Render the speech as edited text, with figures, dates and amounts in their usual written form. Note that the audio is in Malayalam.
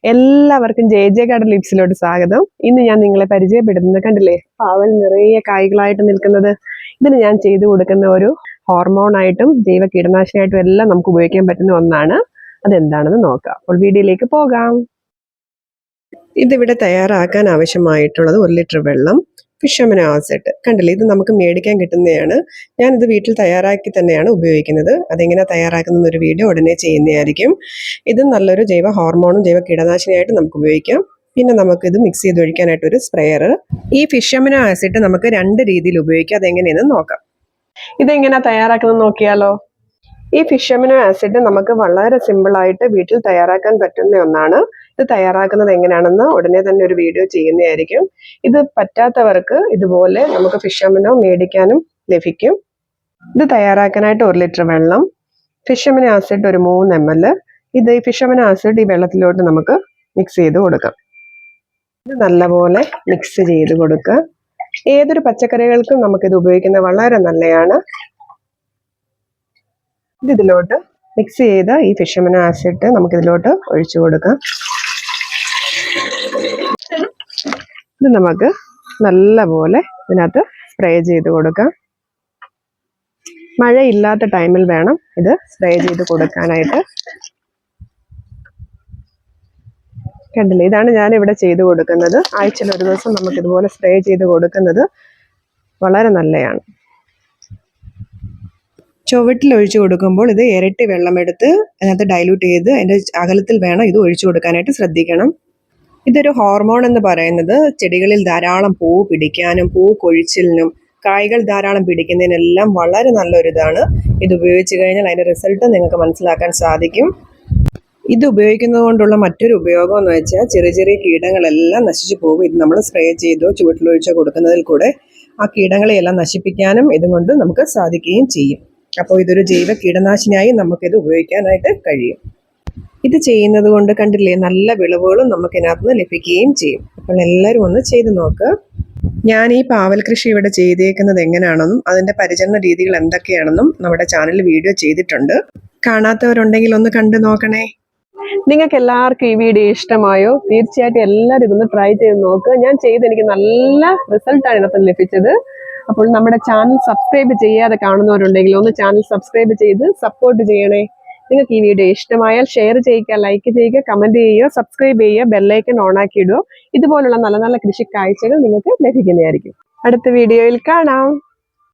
എല്ലാവർക്കും ജെ ഗാർഡൻ ലിപ്സിലോട്ട് സ്വാഗതം. ഇന്ന് ഞാൻ നിങ്ങളെ പരിചയപ്പെടുത്തുന്നത് കണ്ടില്ലേ, പാവൽ നിറയെ കായ്കളായിട്ട് നിൽക്കുന്നത്. ഇതിന് ഞാൻ ചെയ്തു കൊടുക്കുന്ന ഒരു ഹോർമോണായിട്ടും ജൈവ കീടനാശിനിയായിട്ടും എല്ലാം നമുക്ക് ഉപയോഗിക്കാൻ പറ്റുന്ന ഒന്നാണ്. അതെന്താണെന്ന് നോക്കാം. അപ്പോൾ വീഡിയോയിലേക്ക് പോകാം. ഇതിവിടെ തയ്യാറാക്കാൻ ആവശ്യമായിട്ടുള്ളത് 1 ലിറ്റർ വെള്ളം, ഫിഷ് അമിനോ ആസിഡ്. കണ്ടില്ലേ, ഇത് നമുക്ക് മേടിക്കാൻ കിട്ടുന്നതാണ്. ഞാനിത് വീട്ടിൽ തയ്യാറാക്കി തന്നെയാണ് ഉപയോഗിക്കുന്നത്. അതെങ്ങനെ തയ്യാറാക്കുന്ന ഒരു വീഡിയോ ഉടനെ ചെയ്യുന്നതായിരിക്കും. ഇത് നല്ലൊരു ജൈവ ഹോർമോണും ജൈവ കീടനാശിനിയായിട്ട് നമുക്ക് ഉപയോഗിക്കാം. പിന്നെ നമുക്കിത് മിക്സ് ചെയ്ത് ഒഴിക്കാനായിട്ടൊരു സ്പ്രെയർ. ഈ ഫിഷ് അമിനോ ആസിഡ് നമുക്ക് 2 രീതിയിൽ ഉപയോഗിക്കാം. അതെങ്ങനെയെന്ന് നോക്കാം. ഇതെങ്ങനെ തയ്യാറാക്കുന്നത് നോക്കിയാലോ. ഈ ഫിഷ് അമിനോ ആസിഡ് നമുക്ക് വളരെ സിമ്പിളായിട്ട് വീട്ടിൽ തയ്യാറാക്കാൻ പറ്റുന്ന ഒന്നാണ്. ഇത് തയ്യാറാക്കുന്നത് എങ്ങനെയാണെന്ന് ഉടനെ തന്നെ ഒരു വീഡിയോ ചെയ്യുന്നതായിരിക്കും. ഇത് പറ്റാത്തവർക്ക് ഇതുപോലെ നമുക്ക് ഫിഷ് അമിനോ മേടിക്കാനും ലഭിക്കും. ഇത് തയ്യാറാക്കാനായിട്ട് 1 ലിറ്റർ വെള്ളം, ഫിഷ് അമിനോ ആസിഡ് ഒരു 3 ml. ഇത് ഈ ഫിഷ് അമിനോ ആസിഡ് ഈ വെള്ളത്തിലോട്ട് നമുക്ക് മിക്സ് ചെയ്ത് കൊടുക്കാം. ഇത് നല്ലപോലെ മിക്സ് ചെയ്ത് കൊടുക്കുക. ഏതൊരു പച്ചക്കറികൾക്കും നമുക്കിത് ഉപയോഗിക്കുന്നത് വളരെ നല്ലതാണ്. ഇതിലോട്ട് മിക്സ് ചെയ്ത ഈ ഫിഷ് അമിനോ ആസിഡ് നമുക്കിതിലോട്ട് ഒഴിച്ചു കൊടുക്കാം. ഇത് നമുക്ക് നല്ലപോലെ ഇതിനകത്ത് സ്പ്രേ ചെയ്ത് കൊടുക്കാം. മഴയില്ലാത്ത ടൈമിൽ വേണം ഇത് സ്പ്രേ ചെയ്ത് കൊടുക്കാനായിട്ട്. കണ്ടില്ലേ, ഇതാണ് ഞാനിവിടെ ചെയ്ത് കൊടുക്കുന്നത്. ആഴ്ചയിൽ ഒരു ദിവസം നമുക്കിതുപോലെ സ്പ്രേ ചെയ്ത് കൊടുക്കുന്നത് വളരെ നല്ലതാണ്. ചുവട്ടിൽ ഒഴിച്ചു കൊടുക്കുമ്പോൾ ഇത് ഇരട്ടി വെള്ളമെടുത്ത് അതിനകത്ത് ഡൈല്യൂട്ട് ചെയ്ത് അതിൻ്റെ അകലത്തിൽ വേണം ഇത് ഒഴിച്ചു കൊടുക്കാനായിട്ട് ശ്രദ്ധിക്കണം. ഇതൊരു ഹോർമോൺ എന്ന് പറയുന്നത് ചെടികളിൽ ധാരാളം പൂ പിടിക്കാനും പൂ കൊഴിച്ചിലിനും കായ്കൾ ധാരാളം പിടിക്കുന്നതിനെല്ലാം വളരെ നല്ലൊരിതാണ്. ഇത് ഉപയോഗിച്ച് കഴിഞ്ഞാൽ അതിൻ്റെ റിസൾട്ട് നിങ്ങൾക്ക് മനസ്സിലാക്കാൻ സാധിക്കും. ഇത് ഉപയോഗിക്കുന്നത് കൊണ്ടുള്ള മറ്റൊരു ഉപയോഗം എന്ന് വെച്ചാൽ ചെറിയ ചെറിയ കീടങ്ങളെല്ലാം നശിച്ചു പോകും. ഇത് നമ്മൾ സ്പ്രേ ചെയ്തോ ചുവട്ടിലൊഴിച്ചോ കൊടുക്കുന്നതിൽ കൂടെ ആ കീടങ്ങളെയെല്ലാം നശിപ്പിക്കാനും ഇതുകൊണ്ട് നമുക്ക് സാധിക്കുകയും ചെയ്യും. അപ്പോൾ ഇതൊരു ജൈവ കീടനാശിനിയായി നമുക്കിത് ഉപയോഗിക്കാനായിട്ട് കഴിയും. ഇത് ചെയ്യുന്നത് കൊണ്ട് കണ്ടില്ലേ, നല്ല വിളവുകളും നമുക്ക് ഇതിനകത്ത് നിന്ന് ലഭിക്കുകയും ചെയ്യും. അപ്പോൾ എല്ലാവരും ഒന്ന് ചെയ്ത് നോക്കുക. ഞാൻ ഈ പാവൽ കൃഷി ഇവിടെ ചെയ്തേക്കുന്നത് എങ്ങനെയാണെന്നും അതിൻ്റെ പരിചരണ രീതികൾ എന്തൊക്കെയാണെന്നും നമ്മുടെ ചാനലിൽ വീഡിയോ ചെയ്തിട്ടുണ്ട്. കാണാത്തവരുണ്ടെങ്കിൽ ഒന്ന് കണ്ടു നോക്കണേ. നിങ്ങൾക്ക് എല്ലാവർക്കും ഈ വീഡിയോ ഇഷ്ടമായോ? തീർച്ചയായിട്ടും എല്ലാവരും ഇതൊന്ന് ട്രൈ ചെയ്ത് നോക്കുക. ഞാൻ എനിക്ക് നല്ല റിസൾട്ടാണ് ഇതിനകത്ത് ലഭിച്ചത്. അപ്പോൾ നമ്മുടെ ചാനൽ സബ്സ്ക്രൈബ് ചെയ്യാതെ കാണുന്നവരുണ്ടെങ്കിൽ ഒന്ന് ചാനൽ സബ്സ്ക്രൈബ് ചെയ്ത് സപ്പോർട്ട് ചെയ്യണേ. നിങ്ങൾക്ക് ഈ വീഡിയോ ഇഷ്ടമായാൽ ഷെയർ ചെയ്യുക, ലൈക്ക് ചെയ്യുക, കമന്റ് ചെയ്യുക, സബ്സ്ക്രൈബ് ചെയ്യുക, ബെല്ലൈക്കൺ ഓണാക്കി ഇടുക. ഇതുപോലുള്ള നല്ല നല്ല കൃഷി കാഴ്ചകൾ നിങ്ങൾക്ക് ലഭിക്കുന്നതായിരിക്കും. അടുത്ത വീഡിയോയിൽ കാണാം.